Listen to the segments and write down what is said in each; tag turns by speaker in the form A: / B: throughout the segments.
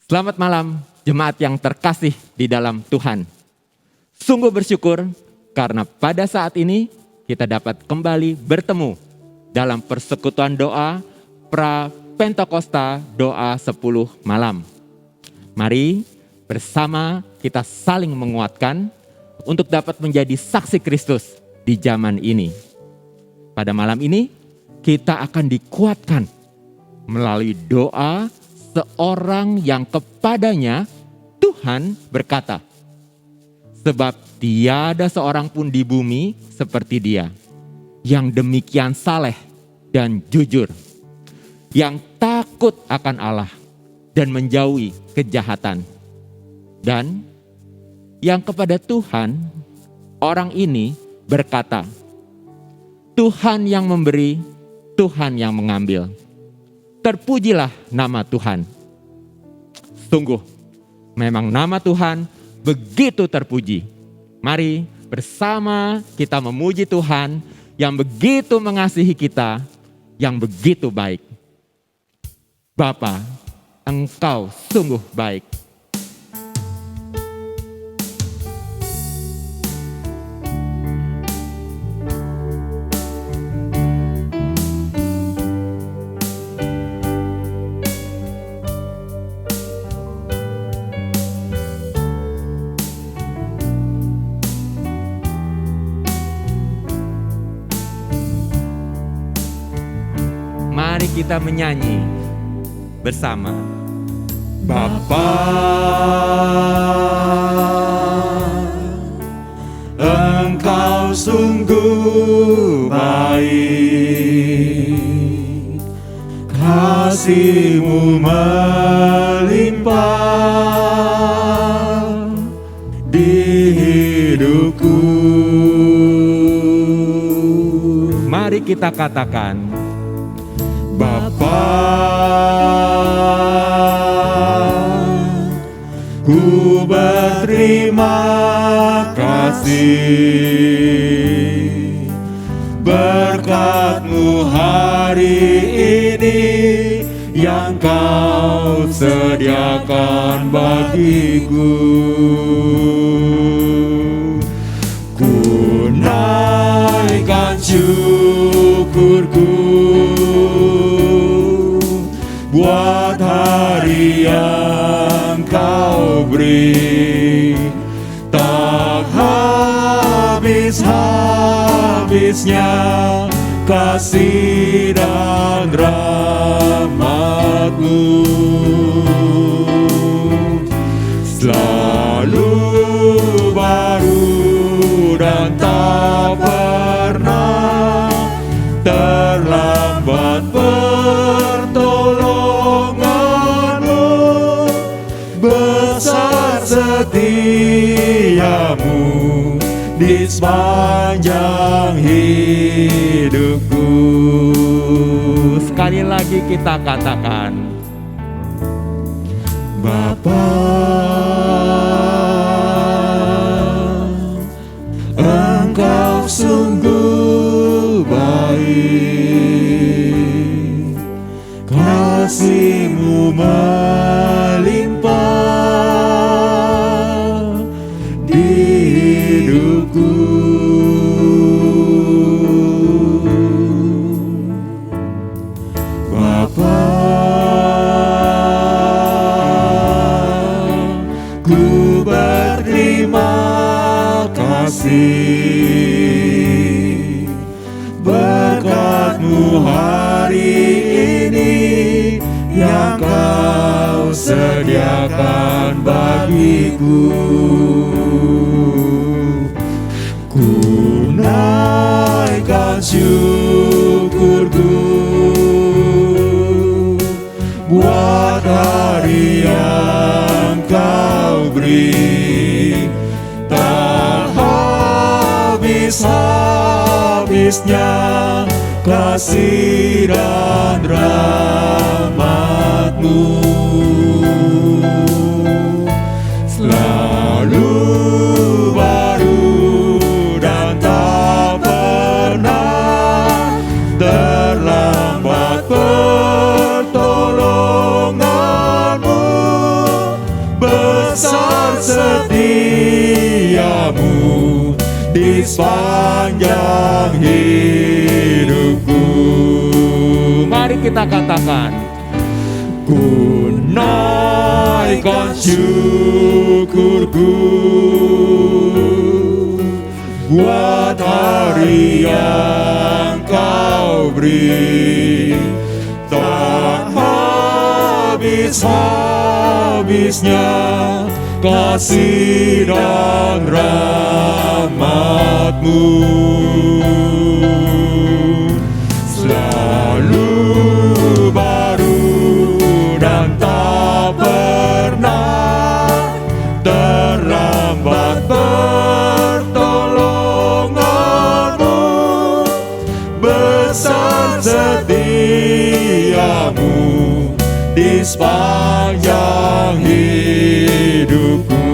A: Selamat malam jemaat yang terkasih di dalam Tuhan. Sungguh bersyukur karena pada saat ini kita dapat kembali bertemu dalam persekutuan doa pra-Pentakosta doa 10 malam. Mari bersama kita saling menguatkan untuk dapat menjadi saksi Kristus di zaman ini. Pada malam ini kita akan dikuatkan melalui doa seorang yang kepadanya Tuhan berkata, sebab tiada seorang pun di bumi seperti dia, yang demikian saleh dan jujur, yang takut akan Allah dan menjauhi kejahatan. Dan yang kepada Tuhan, orang ini berkata, Tuhan yang memberi, Tuhan yang mengambil. Terpujilah nama Tuhan. Sungguh, memang nama Tuhan begitu terpuji. Mari bersama kita memuji Tuhan yang begitu mengasihi kita, yang begitu baik. Bapa, Engkau sungguh baik. Mari kita menyanyi bersama.
B: Bapa, Engkau sungguh baik, kasih-Mu melimpah di hidupku.
A: Mari kita katakan,
B: Bapa, ku berterima kasih berkat-Mu hari ini yang Kau sediakan bagiku. Ku naikkan syukurku buat hari yang Kau beri, tak habis-habisnya kasih dan rahmat-Mu. Selalu baru dan tak pernah terlambat pertolongan-Mu, besar setia-Mu di sepanjang hidupku.
A: sekali lagi kita katakan,
B: Bapa, Engkau sungguh baik, kasih-Mu melimpah di hidupku. Bapa, ku berterima kasih berkat-Mu hari ini yang Kau sediakan bagiku. Ku naikkan syukurku buat hari yang Kau beri, tak habis-habisnya kasih dan rahmat-Mu. Selalu baru dan tak pernah terlambat pertolongan-Mu, sepanjang hidupku.
A: Mari kita katakan,
B: Ku naikkan syukurku buat hari yang Kau beri, tak habis-habisnya kasih dan rahmat-Mu. Selalu baru dan tak pernah terlambat pertolongan-Mu. Besar setiamu di sepanjang hidupku.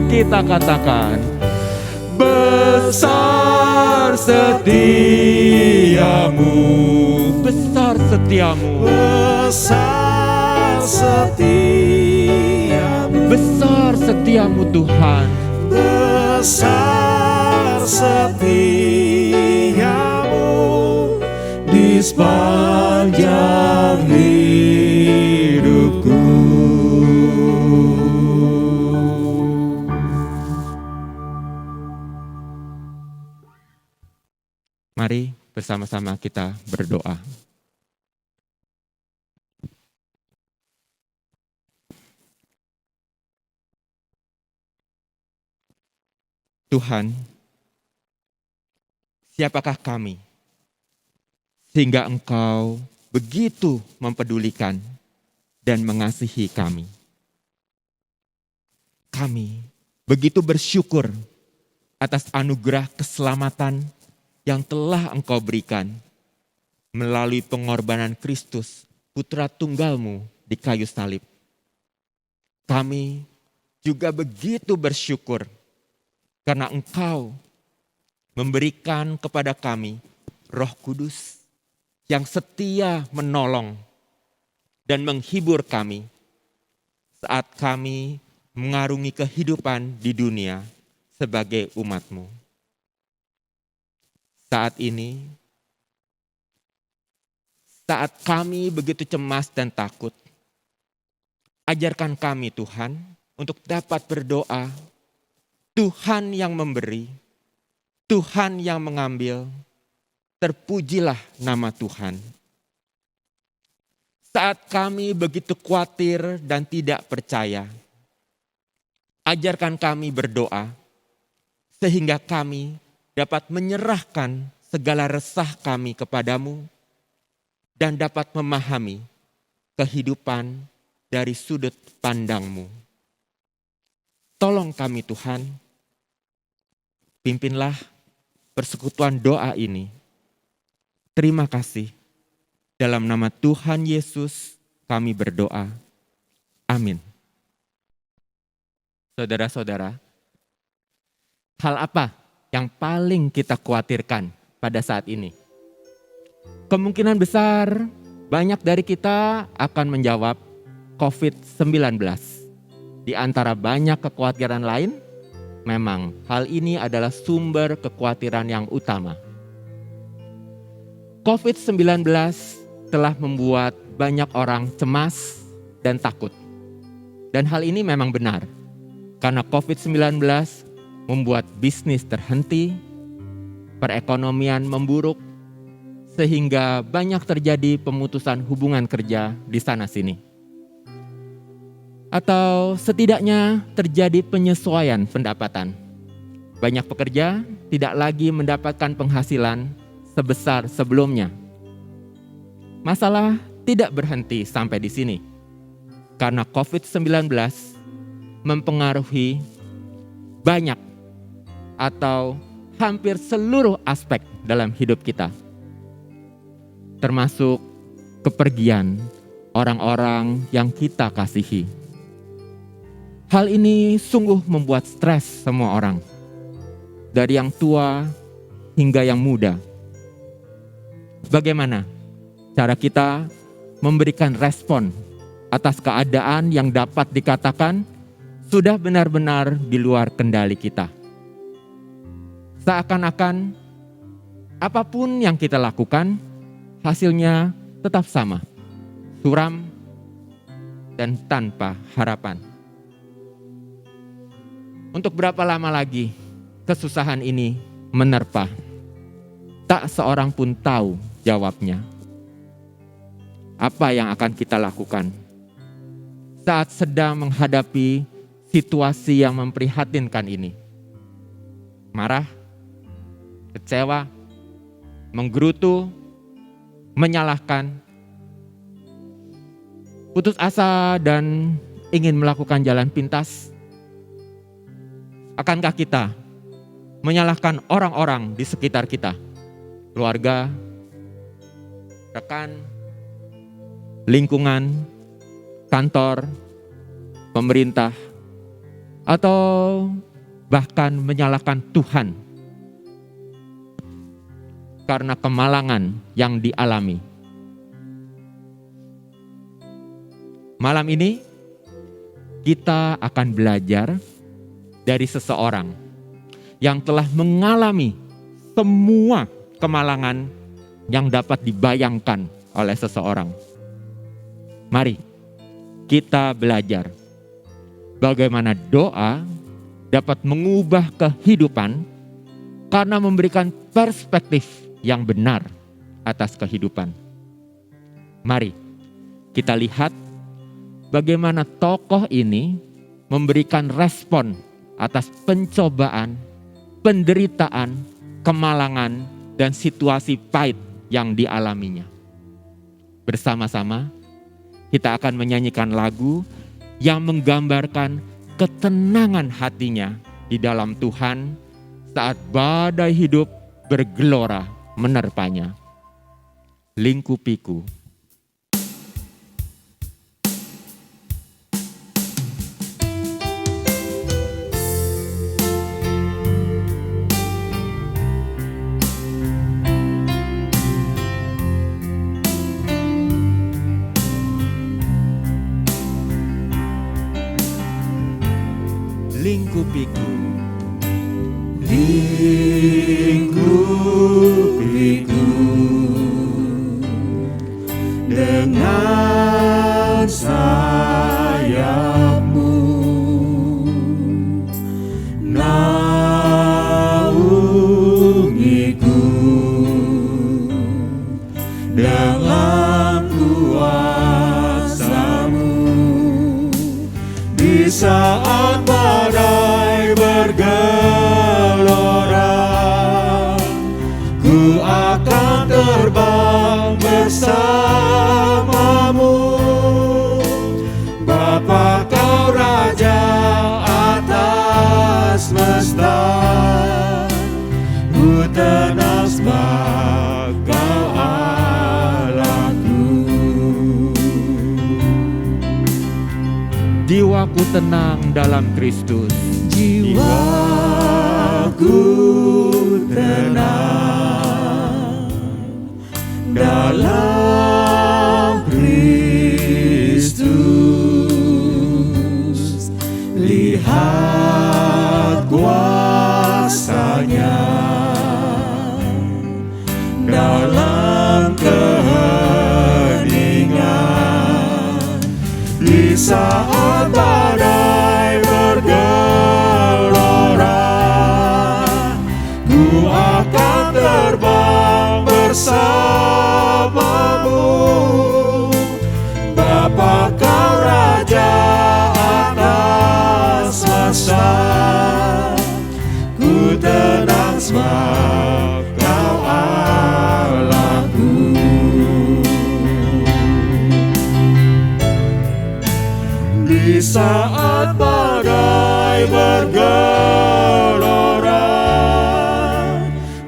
A: kita katakan,
B: Besar setiamu,
A: besar setiamu,
B: besar setiamu,
A: besar setiamu Tuhan.
B: besar setiamu di sepanjang hidupku.
A: Mari bersama-sama kita berdoa. Tuhan, siapakah kami sehingga Engkau begitu mempedulikan dan mengasihi kami? Kami begitu bersyukur atas anugerah keselamatan yang telah Engkau berikan melalui pengorbanan Kristus, Putra Tunggal-Mu di kayu salib. Kami juga begitu bersyukur karena Engkau memberikan kepada kami Roh Kudus yang setia menolong dan menghibur kami saat kami mengarungi kehidupan di dunia sebagai umat-Mu. Saat ini, saat kami begitu cemas dan takut, ajarkan kami Tuhan untuk dapat berdoa, Tuhan yang memberi, Tuhan yang mengambil, terpujilah nama Tuhan. Saat kami begitu khawatir dan tidak percaya, ajarkan kami berdoa, sehingga kami dapat menyerahkan segala resah kami kepadamu, dan dapat memahami kehidupan dari sudut pandang-Mu. Tolong kami Tuhan, pimpinlah persekutuan doa ini. Terima kasih. Dalam nama Tuhan Yesus kami berdoa. Amin. Saudara-saudara, hal apa yang paling kita khawatirkan pada saat ini? Kemungkinan besar banyak dari kita akan menjawab COVID-19. Di antara banyak kekhawatiran lain, memang hal ini adalah sumber kekhawatiran yang utama. COVID-19 telah membuat banyak orang cemas dan takut. Dan hal ini memang benar, karena COVID-19 membuat bisnis terhenti, perekonomian memburuk, sehingga banyak terjadi pemutusan hubungan kerja di sana-sini. Atau setidaknya terjadi penyesuaian pendapatan. Banyak pekerja tidak lagi mendapatkan penghasilan sebesar sebelumnya. Masalah tidak berhenti sampai di sini, karena COVID-19 mempengaruhi banyak atau hampir seluruh aspek dalam hidup kita, termasuk kepergian orang-orang yang kita kasihi. Hal ini sungguh membuat stres semua orang, dari yang tua hingga yang muda. Bagaimana cara kita memberikan respon atas keadaan yang dapat dikatakan sudah benar-benar di luar kendali kita? seakan-akan apapun yang kita lakukan, hasilnya tetap sama, suram dan tanpa harapan. Untuk berapa lama lagi kesusahan ini menerpa? Tak seorang pun tahu jawabnya. Apa yang akan kita lakukan saat sedang menghadapi situasi yang memprihatinkan ini? Marah, kecewa, menggerutu, menyalahkan, putus asa dan ingin melakukan jalan pintas? Akankah kita menyalahkan orang-orang di sekitar kita? Keluarga, rekan, lingkungan, kantor, pemerintah, atau bahkan menyalahkan Tuhan karena kemalangan yang dialami. Malam ini kita akan belajar dari seseorang yang telah mengalami semua kemalangan yang dapat dibayangkan oleh seseorang. Mari kita belajar bagaimana doa dapat mengubah kehidupan karena memberikan perspektif yang benar atas kehidupan. Mari kita lihat bagaimana tokoh ini memberikan respon atas pencobaan, penderitaan, kemalangan, dan situasi pahit yang dialaminya. Bersama-sama kita akan menyanyikan lagu yang menggambarkan ketenangan hatinya di dalam Tuhan saat badai hidup bergelora menerpanya. Lingkupiku. Lingkupiku,
B: lingkupiku dengan sayapmu, naungiku dalam kuasa-Mu di saat badai bergelora. Ku akan terbang bersama-Mu, Bapa Kau Raja atas semesta. Ku tenang sebab Kau Allahku.
A: jiwaku tenang dalam Kristus.
B: Jiwaku tenang dalam Kristus. Lihat kuasa-Nya dalam keheningan. Di saat badai bergelora, ku akan terbang bersama-Mu, Bapa Kau Raja atas semesta. Ku tenang sebab Kau Allahku. Di saat badai bergelora,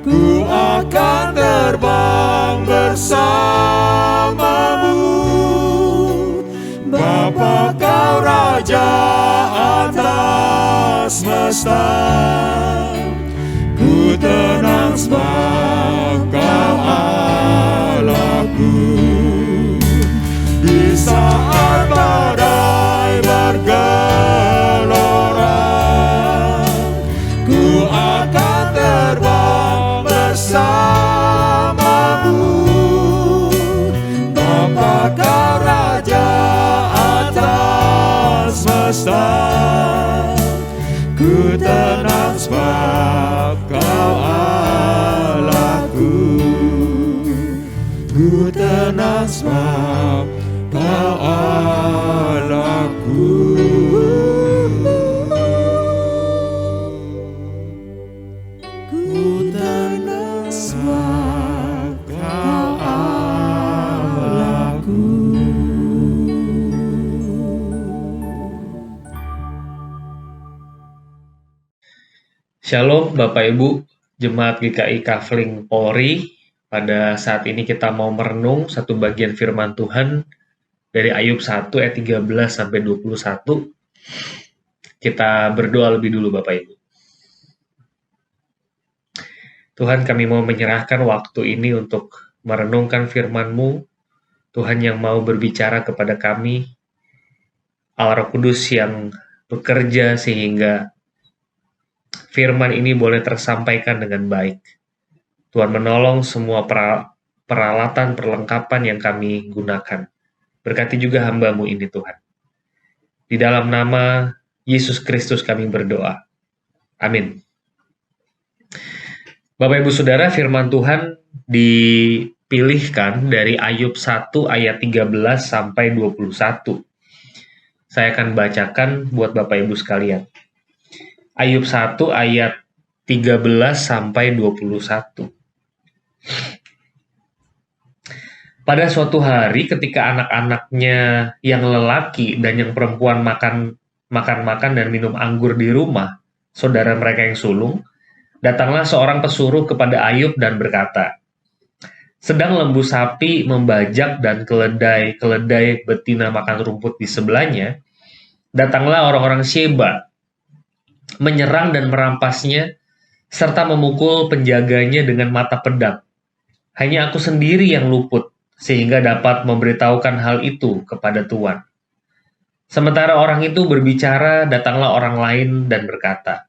B: ku akan terbang bersama-Mu, Bapa Kau Raja atas semesta. Ku tenang sebab Kau Allahku. Di saat badai bergelora, ku akan terbang Kau Raja atas semesta. Ku tenang sebab Kau Allahku. Ku tenang sebab Kau Allahku. Ku tenang sebab Kau Allahku.
C: Shalom Bapak Ibu, Jemaat GKI Kafling Polri. Pada saat ini kita mau merenung satu bagian firman Tuhan dari Ayub 1 ayat 13 sampai 21. Kita berdoa lebih dulu Bapak Ibu. Tuhan, kami mau menyerahkan waktu ini untuk merenungkan firman-Mu. Tuhan yang mau berbicara kepada kami, Allah Roh Kudus yang bekerja sehingga firman ini boleh tersampaikan dengan baik. Tuhan menolong semua peralatan, perlengkapan yang kami gunakan. Berkati juga hamba-Mu ini Tuhan. Di dalam nama Yesus Kristus kami berdoa. Amin. Bapak Ibu Saudara, firman Tuhan dipilihkan dari Ayub 1 ayat 13 sampai 21. Saya akan bacakan buat Bapak Ibu sekalian. Ayub 1 ayat 13 sampai 21. Pada suatu hari ketika anak-anaknya yang lelaki dan yang perempuan makan dan minum anggur di rumah saudara mereka yang sulung, datanglah seorang pesuruh kepada Ayub dan berkata, sedang lembu sapi membajak dan keledai betina makan rumput di sebelahnya, datanglah orang-orang Sheba, menyerang dan merampasnya, serta memukul penjaganya dengan mata pedang. Hanya aku sendiri yang luput, sehingga dapat memberitahukan hal itu kepada Tuan. Sementara orang itu berbicara, datanglah orang lain dan berkata,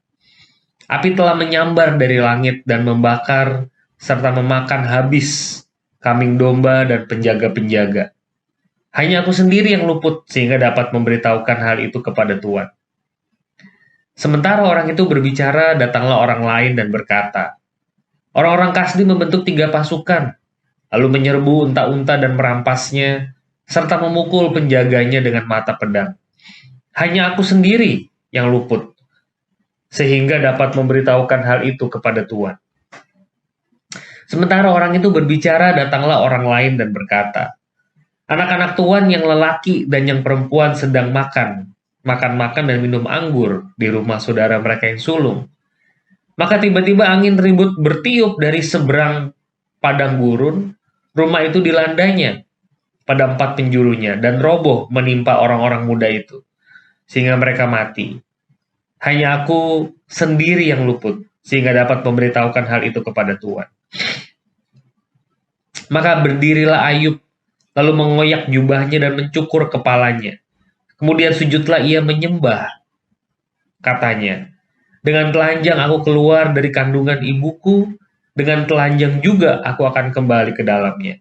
C: api telah menyambar dari langit dan membakar, serta memakan habis kambing domba dan penjaga-penjaga. Hanya aku sendiri yang luput, sehingga dapat memberitahukan hal itu kepada Tuan. Sementara orang itu berbicara, datanglah orang lain dan berkata, orang-orang Kasdi membentuk 3 pasukan, lalu menyerbu unta-unta dan merampasnya, serta memukul penjaganya dengan mata pedang. Hanya aku sendiri yang luput, sehingga dapat memberitahukan hal itu kepada Tuan. Sementara orang itu berbicara, datanglah orang lain dan berkata, anak-anak Tuan yang lelaki dan yang perempuan sedang makan dan minum anggur di rumah saudara mereka yang sulung. Maka tiba-tiba angin ribut bertiup dari seberang padang gurun, rumah itu dilandanya pada 4 penjurunya dan roboh menimpa orang-orang muda itu, sehingga mereka mati. Hanya aku sendiri yang luput, sehingga dapat memberitahukan hal itu kepada Tuhan. Maka berdirilah Ayub, lalu mengoyak jubahnya dan mencukur kepalanya. Kemudian sujudlah ia menyembah. Katanya, dengan telanjang aku keluar dari kandungan ibuku, dengan telanjang juga aku akan kembali ke dalamnya.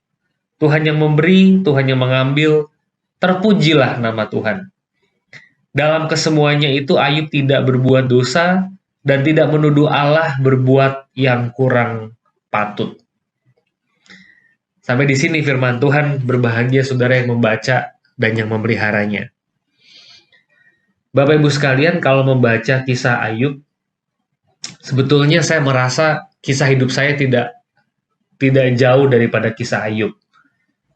C: Tuhan yang memberi, Tuhan yang mengambil, terpujilah nama Tuhan. Dalam kesemuanya itu Ayub tidak berbuat dosa dan tidak menuduh Allah berbuat yang kurang patut. Sampai di sini firman Tuhan. Berbahagia saudara yang membaca dan yang memeliharanya. Bapak Ibu sekalian, kalau membaca kisah Ayub, sebetulnya saya merasa kisah hidup saya tidak jauh daripada kisah Ayub.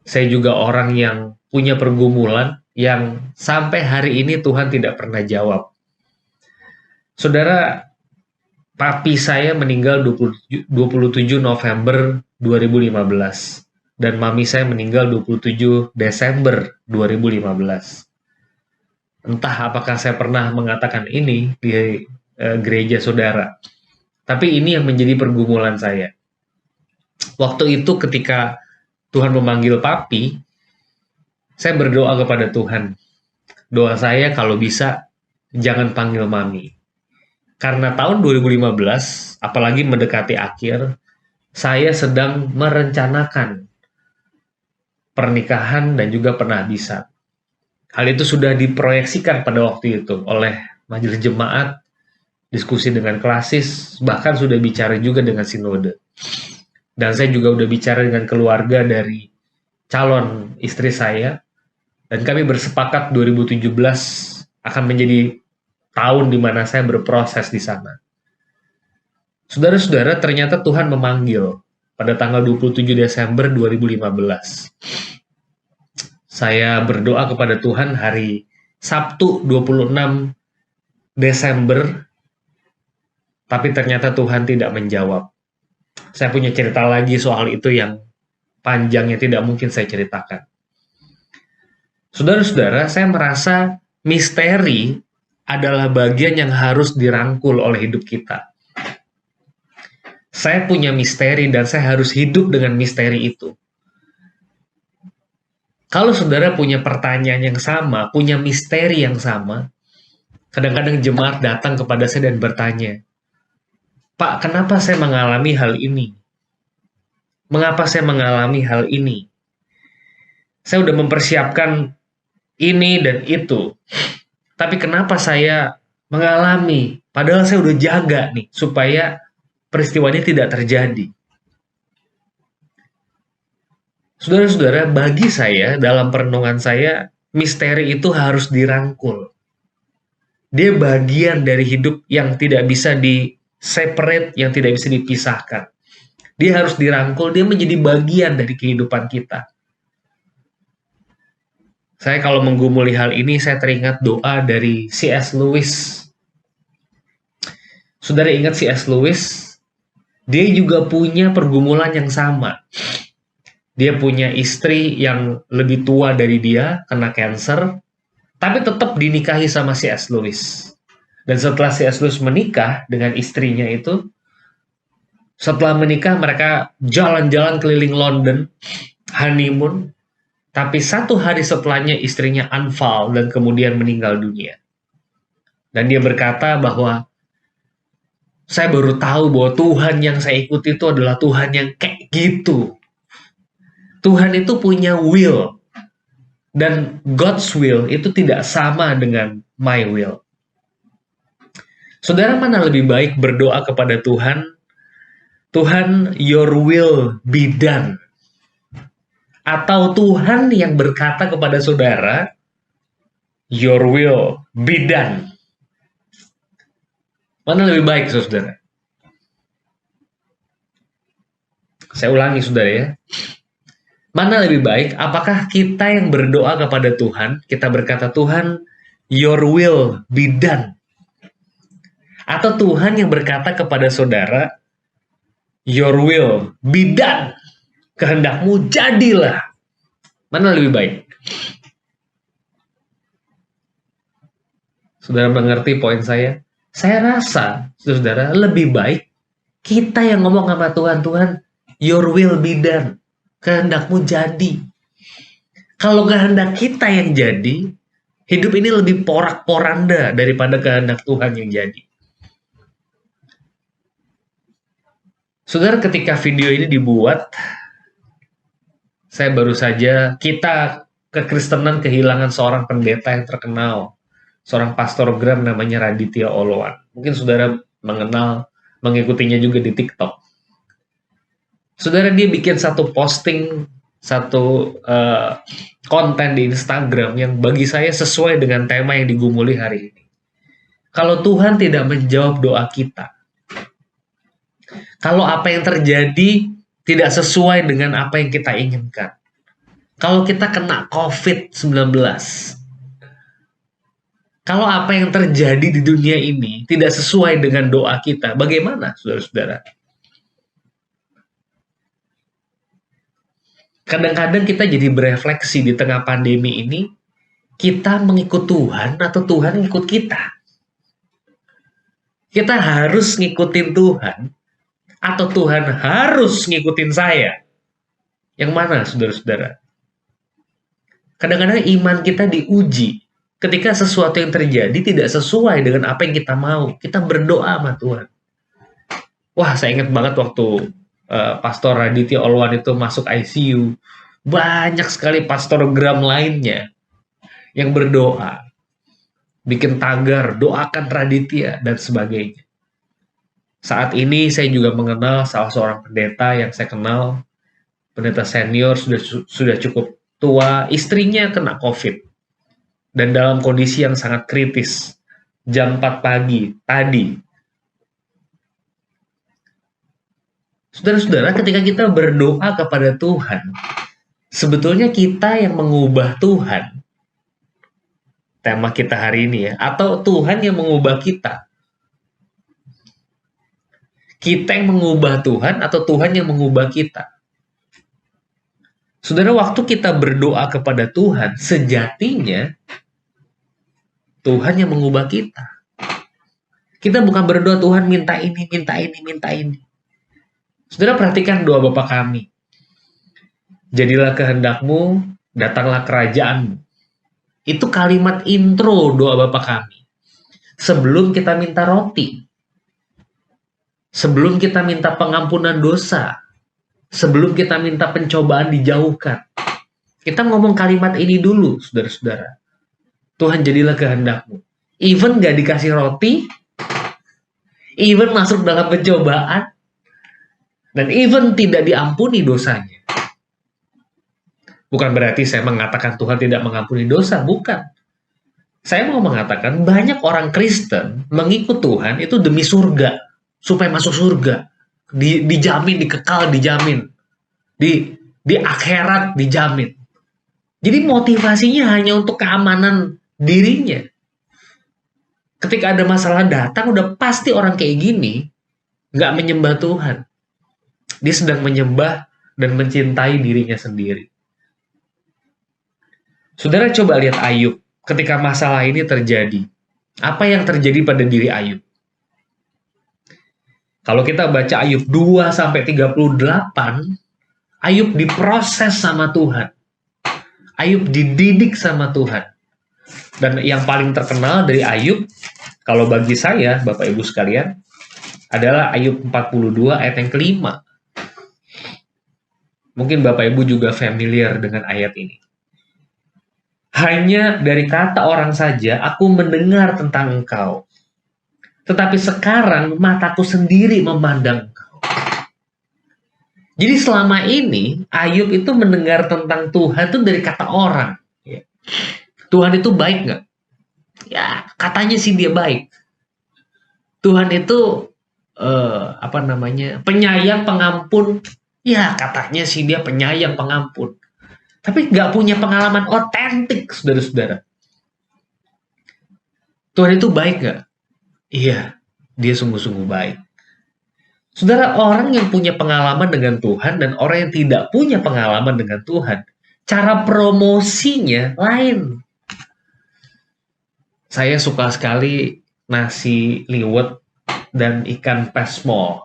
C: Saya juga orang yang punya pergumulan yang sampai hari ini Tuhan tidak pernah jawab. Saudara, papi saya meninggal 27 November 2015 dan mami saya meninggal 27 Desember 2015. Entah apakah saya pernah mengatakan ini di gereja saudara, tapi ini yang menjadi pergumulan saya. Waktu itu ketika Tuhan memanggil papi, saya berdoa kepada Tuhan. Doa saya kalau bisa jangan panggil mami. Karena tahun 2015, apalagi mendekati akhir, saya sedang merencanakan pernikahan, dan juga penghabisan. Hal itu sudah diproyeksikan pada waktu itu oleh majelis jemaat, diskusi dengan klasis, bahkan sudah bicara juga dengan sinode. Dan saya juga udah bicara dengan keluarga dari calon istri saya, dan kami bersepakat 2017 akan menjadi tahun di mana saya berproses di sana. Saudara-saudara, ternyata Tuhan memanggil pada tanggal 27 Desember 2015. Saya berdoa kepada Tuhan hari Sabtu 26 Desember, tapi ternyata Tuhan tidak menjawab. Saya punya cerita lagi soal itu yang panjangnya tidak mungkin saya ceritakan. Saudara-saudara, saya merasa misteri adalah bagian yang harus dirangkul oleh hidup kita. Saya punya misteri dan saya harus hidup dengan misteri itu. Kalau saudara punya pertanyaan yang sama, punya misteri yang sama, kadang-kadang jemaat datang kepada saya dan bertanya, "Pak, kenapa saya mengalami hal ini? Mengapa saya mengalami hal ini? Saya udah mempersiapkan ini dan itu, tapi kenapa saya mengalami? Padahal saya udah jaga nih, supaya peristiwa ini tidak terjadi." Saudara-saudara, bagi saya, dalam perenungan saya, misteri itu harus dirangkul. Dia bagian dari hidup yang tidak bisa di-separate, yang tidak bisa dipisahkan. Dia harus dirangkul, dia menjadi bagian dari kehidupan kita. Saya kalau menggumuli hal ini, saya teringat doa dari C.S. Lewis. Saudara ingat C.S. Lewis? Dia juga punya pergumulan yang sama. Dia punya istri yang lebih tua dari dia, kena cancer, tapi tetap dinikahi sama C.S. Lewis. Dan setelah C.S. Lewis menikah dengan istrinya itu, setelah menikah mereka jalan-jalan keliling London, honeymoon, tapi 1 hari setelahnya istrinya unfall dan kemudian meninggal dunia. Dan dia berkata bahwa, "Saya baru tahu bahwa Tuhan yang saya ikuti itu adalah Tuhan yang kayak gitu. Tuhan itu punya will, dan God's will itu tidak sama dengan my will." Saudara, mana lebih baik berdoa kepada Tuhan, "Tuhan, your will be done." Atau Tuhan yang berkata kepada saudara, "Your will be done." Mana lebih baik, saudara? Saya ulangi, saudara ya. Mana lebih baik? Apakah kita yang berdoa kepada Tuhan, kita berkata, "Tuhan, your will be done." Atau Tuhan yang berkata kepada saudara, "Your will be done." Kehendakmu jadilah. Mana lebih baik? Saudara mengerti poin saya? Saya rasa, saudara, lebih baik kita yang ngomong sama Tuhan, "Tuhan, your will be done." Kehendakmu jadi. Kalau kehendak kita yang jadi, hidup ini lebih porak-poranda daripada kehendak Tuhan yang jadi. Saudara, ketika video ini dibuat, saya baru saja, kita kekristenan kehilangan seorang pendeta yang terkenal, seorang pastor namanya Raditya Oloan. Mungkin saudara mengenal, mengikutinya juga di TikTok. Saudara, dia bikin satu posting, satu konten di Instagram yang bagi saya sesuai dengan tema yang digumuli hari ini. Kalau Tuhan tidak menjawab doa kita, kalau apa yang terjadi tidak sesuai dengan apa yang kita inginkan, kalau kita kena COVID-19, kalau apa yang terjadi di dunia ini tidak sesuai dengan doa kita, bagaimana, saudara-saudara? Kadang-kadang kita jadi berefleksi di tengah pandemi ini, kita mengikut Tuhan atau Tuhan ngikut kita? Kita harus ngikutin Tuhan atau Tuhan harus ngikutin saya? Yang mana, saudara-saudara? Kadang-kadang iman kita diuji ketika sesuatu yang terjadi tidak sesuai dengan apa yang kita mau. Kita berdoa sama Tuhan. Wah, saya ingat banget waktu Pastor Raditya Oloan itu masuk ICU, Banyak sekali pastogram lainnya yang berdoa, bikin tagar, doakan Raditya, dan sebagainya. Saat ini saya juga mengenal salah seorang pendeta yang saya kenal, pendeta senior, sudah cukup tua, istrinya kena COVID, dan dalam kondisi yang sangat kritis, jam 4 pagi tadi. Saudara-saudara, ketika kita berdoa kepada Tuhan, sebetulnya kita yang mengubah Tuhan. Tema kita hari ini ya, atau Tuhan yang mengubah kita. Kita yang mengubah Tuhan atau Tuhan yang mengubah kita. Saudara, waktu kita berdoa kepada Tuhan, sejatinya Tuhan yang mengubah kita. Kita bukan berdoa Tuhan minta ini, minta ini, minta ini. Saudara, perhatikan doa Bapa kami. Jadilah kehendakmu, datanglah kerajaanmu. Itu kalimat intro doa Bapa kami. Sebelum kita minta roti. Sebelum kita minta pengampunan dosa. Sebelum kita minta pencobaan dijauhkan. Kita ngomong kalimat ini dulu, saudara-saudara. Tuhan, jadilah kehendakmu. Even gak dikasih roti, even masuk dalam pencobaan, dan even tidak diampuni dosanya. Bukan berarti saya mengatakan Tuhan tidak mengampuni dosa, bukan. Saya mau mengatakan banyak orang Kristen mengikut Tuhan itu demi surga, supaya masuk surga. Dijamin, dikekal, dijamin. Di akhirat dijamin. Jadi motivasinya hanya untuk keamanan dirinya. Ketika ada masalah datang, udah pasti orang kayak gini nggak menyembah Tuhan. Dia sedang menyembah dan mencintai dirinya sendiri. Saudara, coba lihat Ayub ketika masalah ini terjadi. Apa yang terjadi pada diri Ayub? Kalau kita baca Ayub 2-38, Ayub diproses sama Tuhan. Ayub dididik sama Tuhan. Dan yang paling terkenal dari Ayub, kalau bagi saya, Bapak Ibu sekalian, adalah Ayub 42 ayat yang kelima. Mungkin Bapak Ibu juga familiar dengan ayat ini. Hanya dari kata orang saja aku mendengar tentang engkau. Tetapi sekarang mataku sendiri memandang engkau. Jadi selama ini Ayub itu mendengar tentang Tuhan itu dari kata orang. Tuhan itu baik nggak? Ya, katanya sih dia baik. Tuhan itu penyayang, pengampun. Ya, katanya sih dia penyayang, pengampun. Tapi nggak punya pengalaman otentik, saudara-saudara. Tuhan itu baik nggak? Iya, dia sungguh-sungguh baik. Saudara, orang yang punya pengalaman dengan Tuhan dan orang yang tidak punya pengalaman dengan Tuhan, cara promosinya lain. Saya suka sekali nasi liwet dan ikan pesmol.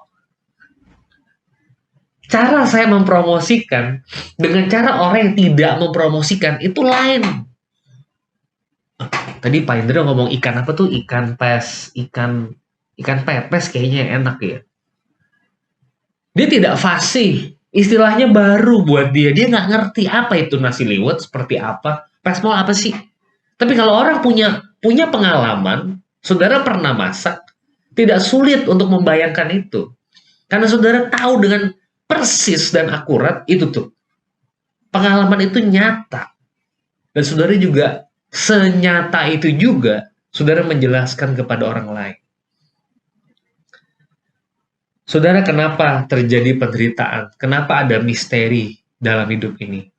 C: Cara saya mempromosikan dengan cara orang yang tidak mempromosikan itu lain. Tadi Pak Indra ngomong ikan apa tuh? Ikan pepes kayaknya yang enak ya. Dia tidak fasih. Istilahnya baru buat dia. Dia nggak ngerti apa itu nasi liwet, seperti apa. Pesmol apa sih? Tapi kalau orang punya pengalaman, saudara pernah masak, tidak sulit untuk membayangkan itu. Karena saudara tahu dengan persis dan akurat itu tuh. Pengalaman itu nyata. Dan saudara juga senyata itu juga saudara menjelaskan kepada orang lain. Saudara, kenapa terjadi penderitaan? Kenapa ada misteri dalam hidup ini?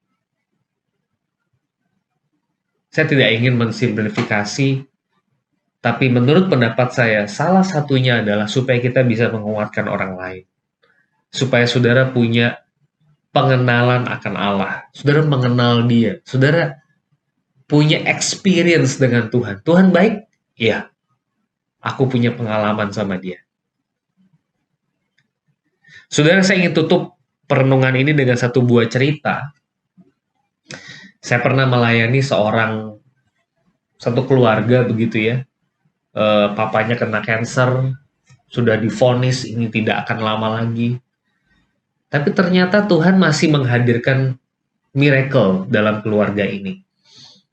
C: Saya tidak ingin mensimplifikasi, tapi menurut pendapat saya, salah satunya adalah supaya kita bisa menguatkan orang lain. Supaya saudara punya pengenalan akan Allah. Saudara mengenal dia. Saudara punya experience dengan Tuhan. Tuhan baik? Iya. Aku punya pengalaman sama dia. Saudara, saya ingin tutup perenungan ini dengan satu buah cerita. Saya pernah melayani satu keluarga begitu ya. Papanya kena kanker, sudah divonis ini tidak akan lama lagi. Tapi ternyata Tuhan masih menghadirkan miracle dalam keluarga ini.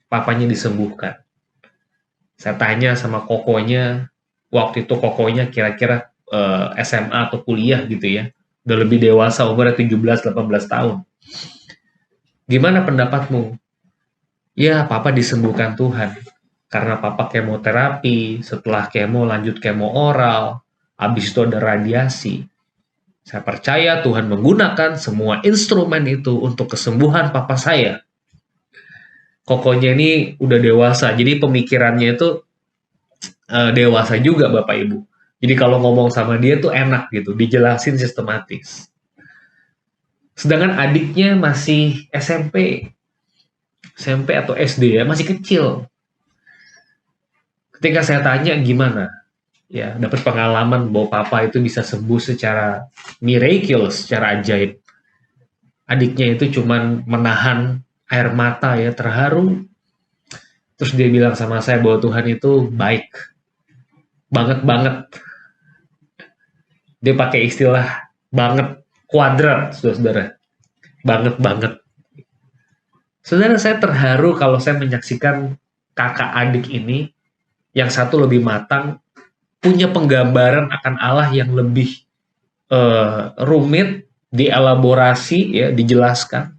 C: Papanya disembuhkan. Saya tanya sama kokonya, waktu itu kokonya kira-kira SMA atau kuliah gitu ya. Udah lebih dewasa, umurnya 17-18 tahun. Gimana pendapatmu? Ya, papa disembuhkan Tuhan. Karena papa kemoterapi, setelah kemo lanjut kemo oral, habis itu ada radiasi. Saya percaya Tuhan menggunakan semua instrumen itu untuk kesembuhan papa saya. Kokonya ini udah dewasa, jadi pemikirannya itu dewasa juga Bapak Ibu. Jadi kalau ngomong sama dia tuh enak gitu, dijelasin sistematis. Sedangkan adiknya masih SMP atau SD ya, masih kecil. Ketika saya tanya gimana, ya dapat pengalaman bahwa papa itu bisa sembuh secara miraculous, secara ajaib. Adiknya itu cuman menahan air mata ya, terharu. Terus dia bilang sama saya bahwa Tuhan itu baik, banget. Dia pakai istilah banget kuadrat, saudara-saudara. Banget. Saudara, saya terharu kalau saya menyaksikan kakak adik ini, yang satu lebih matang, punya penggambaran akan Allah yang lebih rumit, dielaborasi, ya, dijelaskan.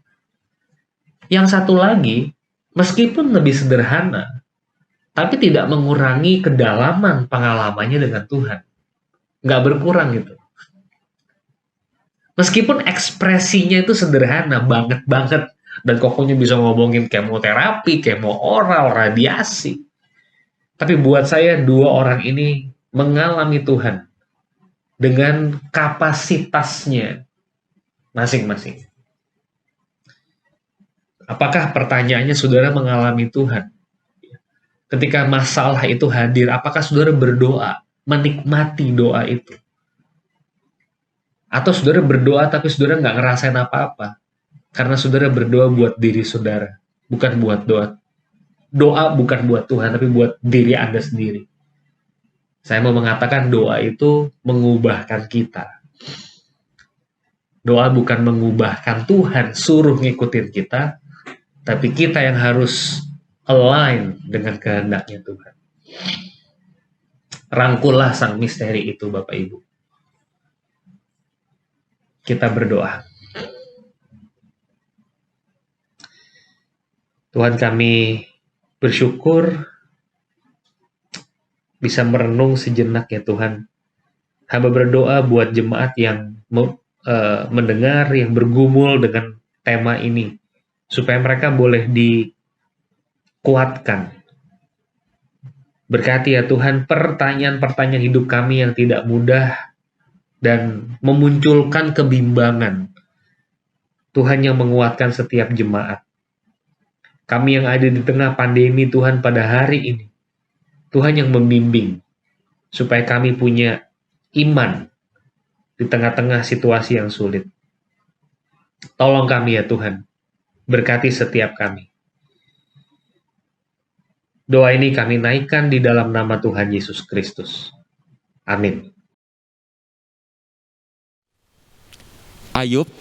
C: Yang satu lagi, meskipun lebih sederhana, tapi tidak mengurangi kedalaman pengalamannya dengan Tuhan. Nggak berkurang gitu. Meskipun ekspresinya itu sederhana, banget. Dan kokonya bisa ngomongin kemoterapi, kemo oral, radiasi. Tapi buat saya, dua orang ini mengalami Tuhan dengan kapasitasnya masing-masing. Apakah pertanyaannya saudara mengalami Tuhan? Ketika masalah itu hadir, apakah saudara berdoa, menikmati doa itu? Atau saudara berdoa tapi saudara nggak ngerasain apa-apa? Karena saudara berdoa buat diri saudara, bukan buat doa. Doa bukan buat Tuhan, tapi buat diri Anda sendiri. Saya mau mengatakan doa itu mengubahkan kita. Doa bukan mengubahkan Tuhan, suruh ngikutin kita, tapi kita yang harus align dengan kehendaknya Tuhan. Rangkullah sang misteri itu, Bapak Ibu. Kita berdoa. Tuhan, kami bersyukur bisa merenung sejenak ya Tuhan. Hamba berdoa buat jemaat yang mendengar, yang bergumul dengan tema ini, supaya mereka boleh dikuatkan. Berkati ya Tuhan pertanyaan-pertanyaan hidup kami yang tidak mudah dan memunculkan kebimbangan. Tuhan yang menguatkan setiap jemaat. Kami yang ada di tengah pandemi Tuhan pada hari ini, Tuhan yang membimbing supaya kami punya iman di tengah-tengah situasi yang sulit. Tolong kami ya Tuhan, berkati setiap kami. Doa ini kami naikkan di dalam nama Tuhan Yesus Kristus. Amin.
A: Ayub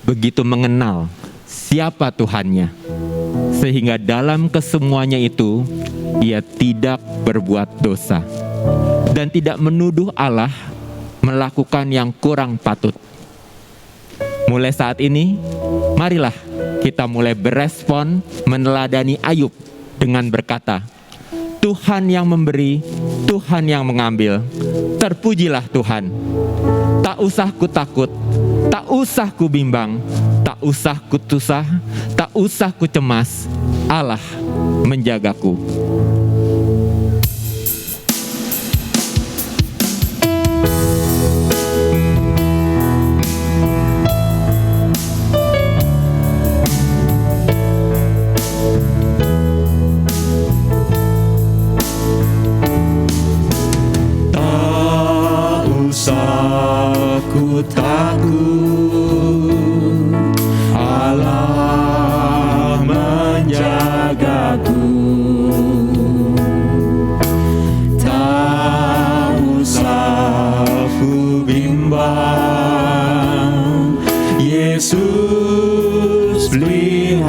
A: begitu mengenal siapa Tuhannya, sehingga dalam kesemuanya itu ia tidak berbuat dosa dan tidak menuduh Allah melakukan yang kurang patut. Mulai saat ini, marilah kita mulai berespon meneladani Ayub dengan berkata, Tuhan yang memberi, Tuhan yang mengambil. Terpujilah Tuhan. Tak usah ku takut, tak usah ku bimbang, tak usah ku susah, tak usah ku cemas. Allah menjagaku.
B: Ku takut, Allah menjagaku. Tak usah ku bimbang, Yesus pelihara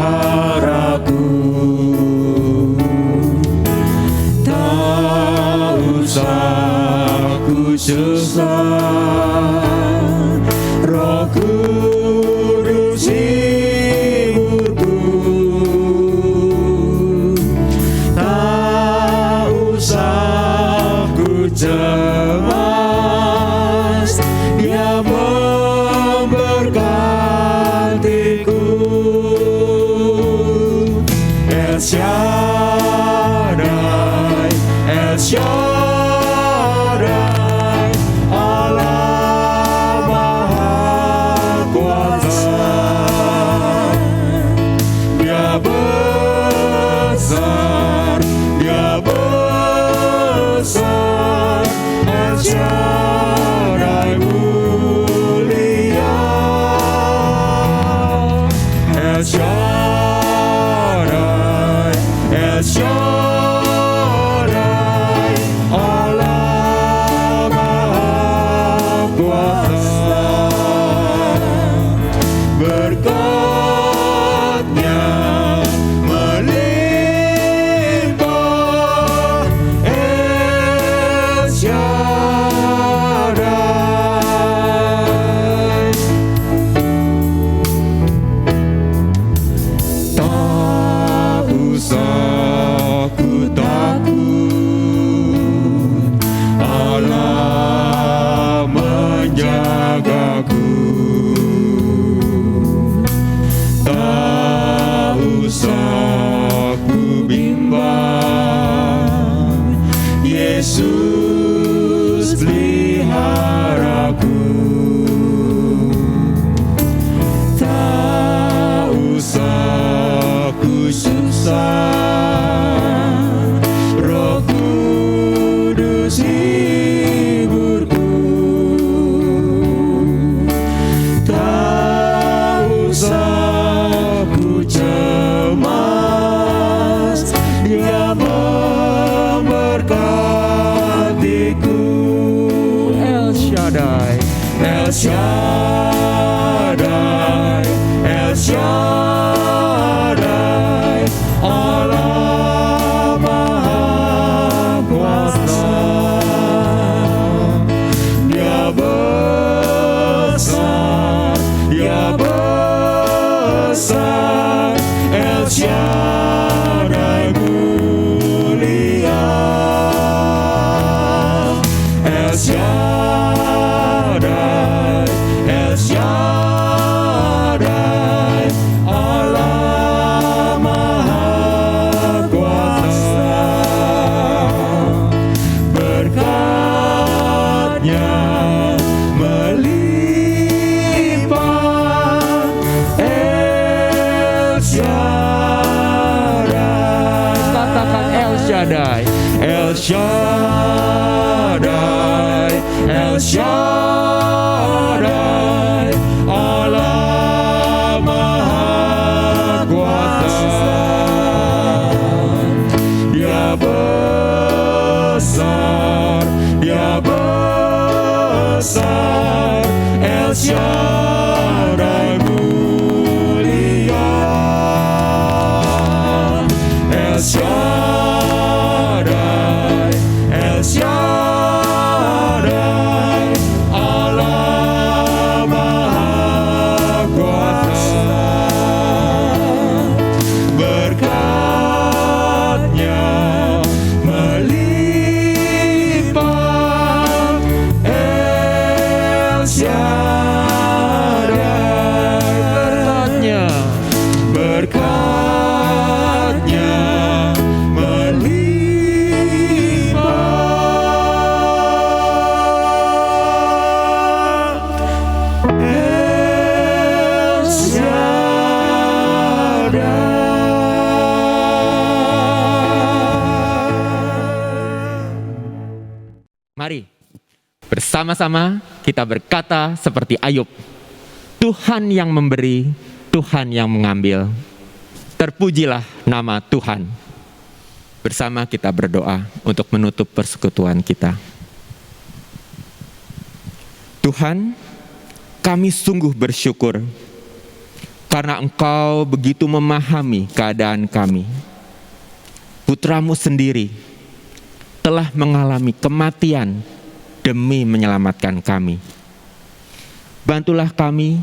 B: El Shaddai, El Shaddai, Allah Maha Kuasa. Dia besar, Dia besar, El Shaddai mulia, El Shaddai, El Shaddai, Allah Maha Kuasa. Berkat-Nya melimpah, El Shaddai. Tak usah ku takut, Allah menjagaku. Tak usah ku bimbang, Yesus peliharaku. Tak usah ku susah, Roh Kudus hiburku. Tak usah ku cemas, Dia memberkatiku. El Shaddai, El Shaddai, El Shaddai, Allah Maha Kuasa. Dia besar, Dia besar, El Shaddai mulia, El Shaddai, El Shaddai, Allah Maha Kuasa. Berkat-Nya melimpah, El Shaddai. Katakan El Shaddai, El Shaddai, El Shaddai, Allah Maha Kuasa. Dia besar, Dia besar, El Shaddai mulia, El Shaddai, El Shaddai, Allah Maha Kuasa. Berkat-Nya melimpah, El Shaddai. Berkat-Nya melimpah, El Shaddai.
A: Mari bersama-sama kita berkata seperti Ayub, Tuhan yang memberi, Tuhan yang mengambil. Terpujilah nama Tuhan. Bersama kita berdoa untuk menutup persekutuan kita. Tuhan, kami sungguh bersyukur karena Engkau begitu memahami keadaan kami. Putra-Mu sendiri telah mengalami kematian demi menyelamatkan kami. Bantulah kami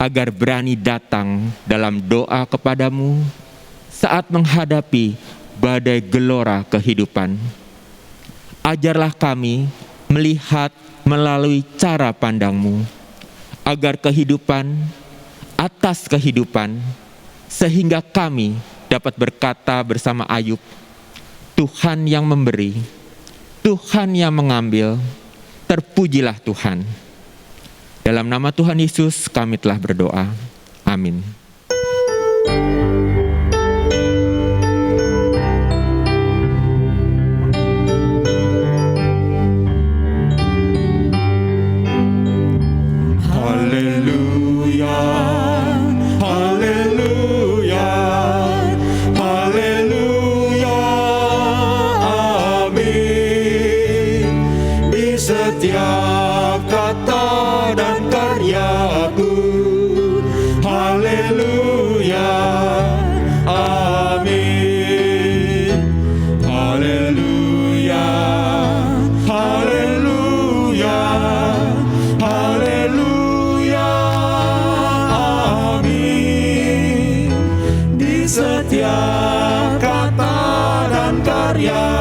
A: agar berani datang dalam doa kepadamu saat menghadapi badai gelora kehidupan. Ajarlah kami melihat melalui cara pandang-Mu, agar kehidupan atas kehidupan, sehingga kami dapat berkata bersama Ayub, Tuhan yang memberi, Tuhan yang mengambil, terpujilah Tuhan. Dalam nama Tuhan Yesus kami telah berdoa. Amin.
B: Haleluya, haleluya, haleluya, amin. Di setiap kata dan karyaku, haleluya, amin. Haleluya, haleluya, haleluya, amin. Di setiap kata dan karya